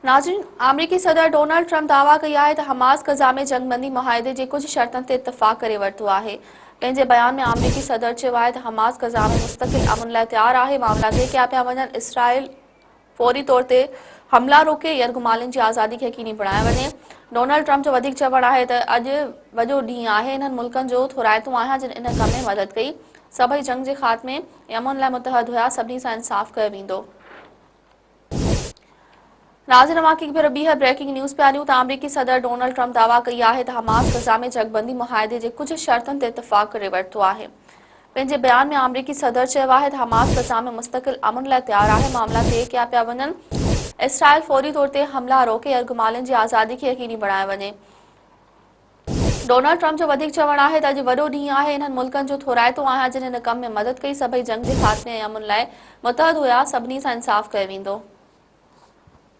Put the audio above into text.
नाज़रीन, अमरीकी सदर डोनाल्ड ट्रंप दावा कई आहे त हमास गज़ा में जंगबंदी मुआहिदे जे कुछ शर्तनि ते इतफ़ाक़ करे वरितो आहे। पंहिंजे बयान में अमरीकी सदर चयो आहे त हमास गज़ा में मुस्तक़िल अमन लाइ तयारु आहे। मामला ते कया पिया वञनि, इसराइल फौरी तौर ते हमला रोके, यरगुमालिन जी आज़ादी खे यकीनी बणाए वञे। डोनाल्ड ट्रंप जो वधीक चवणु आहे त अॼु वॾो ॾींहुं आहे। इन्हनि मुल्कनि जो थोराइतो आहियां जिन इन कम में मदद कई। सभई जंग जे ख़ात्मे ऐं अमन लाइ मुतहद हुआ। सभिनी सां इंसाफ़ कयो वेंदो। नाज़रीन, अवां फिर ॿीहर ब्रेकिंग न्यूज़ पिया ॾियूं त अमरीकी सदर डोनाल्ड ट्रंप दावा कई आहे त हमास गज़ा में जंगबंदी मुआहिदे जे कुछ शर्तनि ते इतफ़ाक़ करे वरितो आहे। पंहिंजे बयान में अमरीकी सदर चयो आहे त हमास गज़ा में मुस्तक़िल अमन लाइ तयारु आहे। मामला ते कया पिया वञनि, इसराइल फौरी तौर ते हमला रोके, यरगुमालिन जी आज़ादी खे यकीनी बणाए वञे। डोनाल्ड ट्रंप जो वधीक चवणु आहे त अॼु वॾो ॾींहुं आहे। इन्हनि मुल्कनि जो थोराइतो आहियां जिन इन कम में मदद कई। सभई जंग जे ख़ात्मे ऐं अमन लाइ मुतहद हुआ। सभिनी सां इंसाफ़ कयो वेंदो।